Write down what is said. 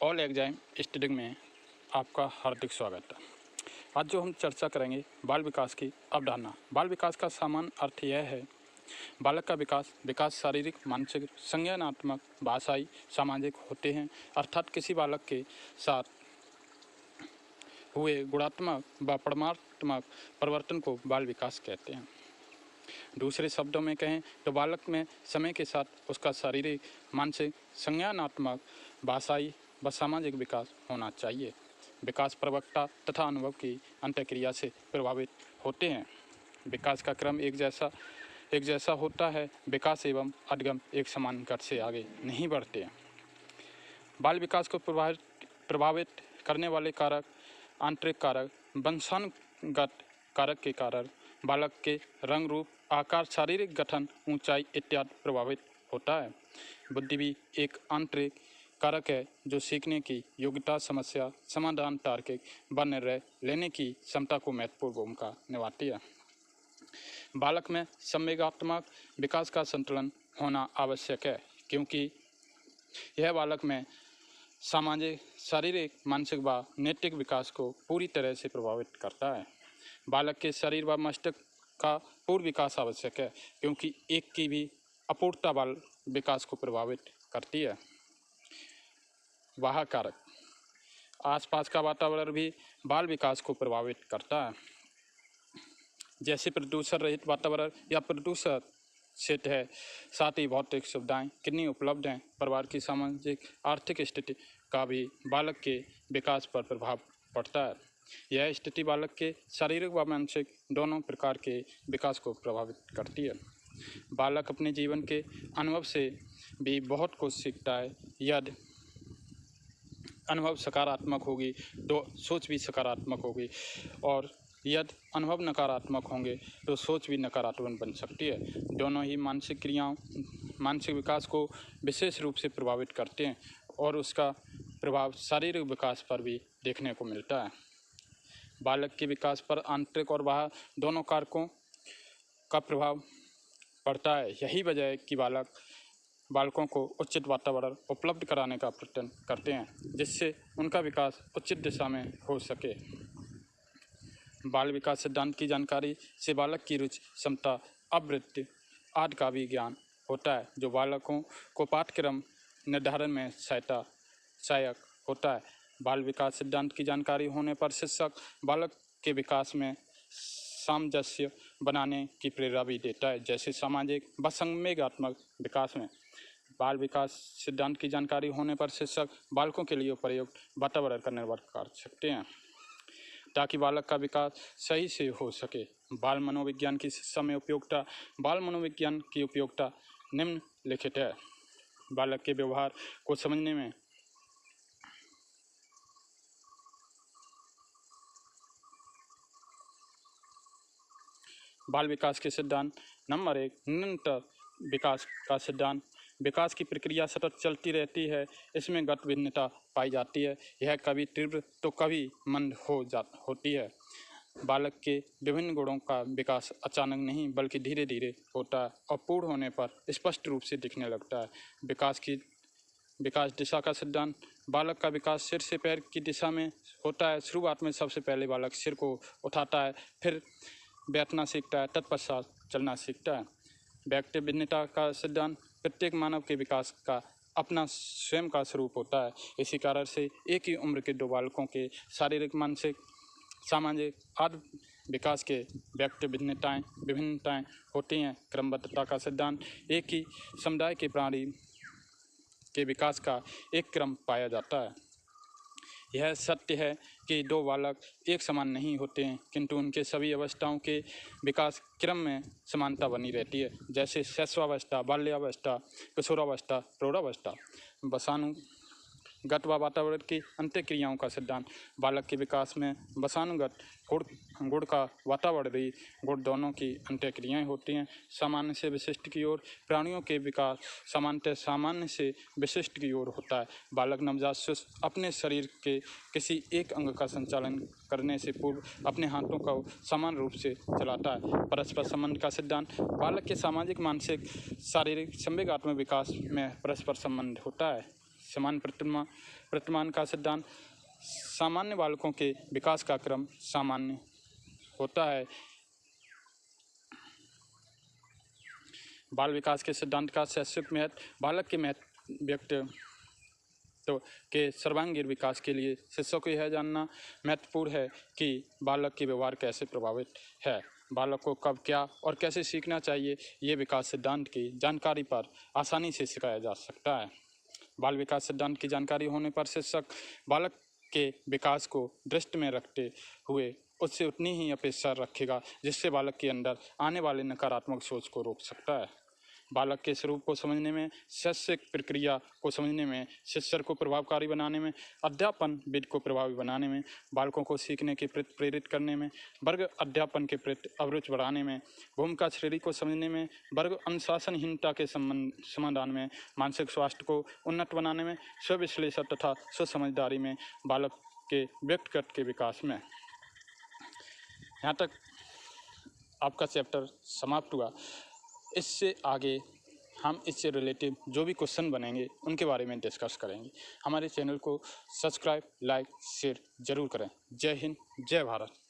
All exam study में आपका हार्दिक स्वागत है। आज जो हम चर्चा करेंगे बाल विकास की अवधारणा। बाल विकास का सामान्य अर्थ यह है बालक का विकास शारीरिक, मानसिक, संज्ञानात्मक, भाषाई, सामाजिक होते हैं। अर्थात किसी बालक के साथ हुए गुणात्मक व परमात्मक परिवर्तन को बाल विकास कहते हैं। दूसरे शब्दों में कहें तो बालक में समय के साथ उसका शारीरिक, मानसिक, संज्ञानात्मक, भाषाई व सामाजिक विकास होना चाहिए। विकास प्रवक्ता तथा अनुभव की अंतःक्रिया से प्रभावित होते हैं। विकास का क्रम एक जैसा होता है। विकास एवं अधिगम एक समान गति से आगे नहीं बढ़ते हैं। बाल विकास को प्रभावित करने वाले कारक, आंतरिक कारक, वंशानुगत कारक के कारण बालक के रंग, रूप, आकार, शारीरिक गठन, ऊंचाई इत्यादि प्रभावित होता है। बुद्धि भी एक आंतरिक कारक है जो सीखने की योग्यता, समस्या समाधान, तार्किक व निर्णय लेने की क्षमता को महत्वपूर्ण भूमिका निभाती है। बालक में संवेगात्मक विकास का संतुलन होना आवश्यक है, क्योंकि यह बालक में सामाजिक, शारीरिक, मानसिक व नैतिक विकास को पूरी तरह से प्रभावित करता है। बालक के शरीर व मस्तिष्क का पूर्ण विकास आवश्यक है, क्योंकि एक की भी अपूर्णता बाल विकास को प्रभावित करती है। वाह कारक, आसपास का वातावरण भी बाल विकास को प्रभावित करता है। जैसे प्रदूषण रहित वातावरण या प्रदूषण क्षेत्र है, साथ ही भौतिक सुविधाएं कितनी उपलब्ध हैं, परिवार की सामाजिक आर्थिक स्थिति का भी बालक के विकास पर प्रभाव पड़ता है। यह स्थिति बालक के शारीरिक व मानसिक दोनों प्रकार के विकास को प्रभावित करती है। बालक अपने जीवन के अनुभव से भी बहुत कुछ सीखता है। यदि अनुभव सकारात्मक होगी तो सोच भी सकारात्मक होगी, और यदि अनुभव नकारात्मक होंगे तो सोच भी नकारात्मक बन सकती है। दोनों ही मानसिक क्रियाओं, मानसिक विकास को विशेष रूप से प्रभावित करते हैं, और उसका प्रभाव शारीरिक विकास पर भी देखने को मिलता है। बालक के विकास पर आंतरिक और बाह्य दोनों कारकों का प्रभाव पड़ता है। यही वजह है कि बालकों को उचित वातावरण उपलब्ध कराने का प्रयत्न करते हैं, जिससे उनका विकास उचित दिशा में हो सके। बाल विकास सिद्धांत की जानकारी से बालक की रुचि, क्षमता, आवृत्ति आदि का भी ज्ञान होता है, जो बालकों को पाठ्यक्रम निर्धारण में सहायक होता है। बाल विकास सिद्धांत की जानकारी होने पर शिक्षक बालक के विकास में सामंजस्य बनाने की प्रेरणा भी देता है। जैसे सामाजिक व संवेगात्मक विकास में बाल विकास सिद्धांत की जानकारी होने पर शिक्षक बालकों के लिए उपयुक्त वातावरण का निर्माण कर सकते हैं, ताकि बालक का विकास सही से हो सके। बाल मनोविज्ञान की शिक्षा में उपयोगिता। बाल मनोविज्ञान की उपयोगिता निम्नलिखित है। बालक के व्यवहार को समझने में बाल विकास के सिद्धांत। नंबर 1, निरंतर विकास का सिद्धांत। विकास की प्रक्रिया सतत चलती रहती है। इसमें गति भिन्नता पाई जाती है। यह कभी तीव्र तो कभी मंद होती है। बालक के विभिन्न गुणों का विकास अचानक नहीं बल्कि धीरे धीरे होता है, और पूर्ण होने पर स्पष्ट रूप से दिखने लगता है। विकास दिशा का सिद्धांत। बालक का विकास सिर से पैर की दिशा में होता है। शुरुआत में सबसे पहले बालक सिर को उठाता है, फिर बैठना सीखता है, तत्पश्चात चलना सीखता है। व्यक्ति भिन्नता का सिद्धांत। प्रत्येक मानव के विकास का अपना स्वयं का स्वरूप होता है। इसी कारण से एक ही उम्र के दो बालकों के शारीरिक, मानसिक, सामाजिक आदि विकास के व्यक्ति विभिन्नताएं होती हैं। क्रमबद्धता का सिद्धांत। एक ही समुदाय के प्राणी के विकास का एक क्रम पाया जाता है। यह सत्य है कि दो बालक एक समान नहीं होते हैं, किंतु उनके सभी अवस्थाओं के विकास क्रम में समानता बनी रहती है। जैसे शैशवावस्था, बाल्यावस्था, किशोरावस्था, प्रौढ़ावस्था। वसानुगत व वातावरण की अंतःक्रियाओं का सिद्धांत। बालक के विकास में वसानुगत गुण का वातावरणीय गुण दोनों की अंतःक्रियाएं होती हैं। सामान्य से विशिष्ट की ओर। प्राणियों के विकास सामान्यतः सामान्य से विशिष्ट की ओर होता है। बालक नवजात शिशु अपने शरीर के किसी एक अंग का संचालन करने से पूर्व अपने हाथों को समान रूप से चलाता है। परस्पर संबंध का सिद्धांत। बालक के सामाजिक, मानसिक, शारीरिक, संवेगात्मक विकास में परस्पर संबंध होता है। समान प्रतिमान का सिद्धांत। सामान्य बालकों के विकास का क्रम सामान्य होता है। बाल विकास के सिद्धांत का शैक्षिक महत्व। बालक के व्यक्तित्व के सर्वांगीण विकास के लिए शिक्षक को यह जानना महत्वपूर्ण है कि बालक के व्यवहार कैसे प्रभावित है, बालक को कब क्या और कैसे सीखना चाहिए। ये विकास सिद्धांत की जानकारी पर आसानी से सिखाया जा सकता है। बाल विकास सिद्धांत की जानकारी होने पर शिक्षक बालक के विकास को दृष्टि में रखते हुए उससे उतनी ही अपेक्षा रखेगा जिससे बालक के अंदर आने वाले नकारात्मक सोच को रोक सकता है। बालक के स्वरूप को समझने में, शैक्षिक प्रक्रिया को समझने में, शिक्षक को प्रभावकारी बनाने में, अध्यापन विधि को प्रभावी बनाने में, बालकों को सीखने के प्रति प्रेरित करने में, वर्ग अध्यापन के प्रति अभिरुचि बढ़ाने में, भूमिका श्रेणी को समझने में, वर्ग अनुशासनहीनता के समाधान में, मानसिक स्वास्थ्य को उन्नत बनाने में, स्वविश्लेषण तथा स्वसमझदारी में, बालक के व्यक्तिगत के विकास में। यहाँ तक आपका चैप्टर समाप्त हुआ। इससे आगे हम इससे रिलेटिव जो भी क्वेश्चन बनेंगे उनके बारे में डिस्कस करेंगे। हमारे चैनल को सब्सक्राइब, लाइक, शेयर जरूर करें। जय हिंद, जय भारत।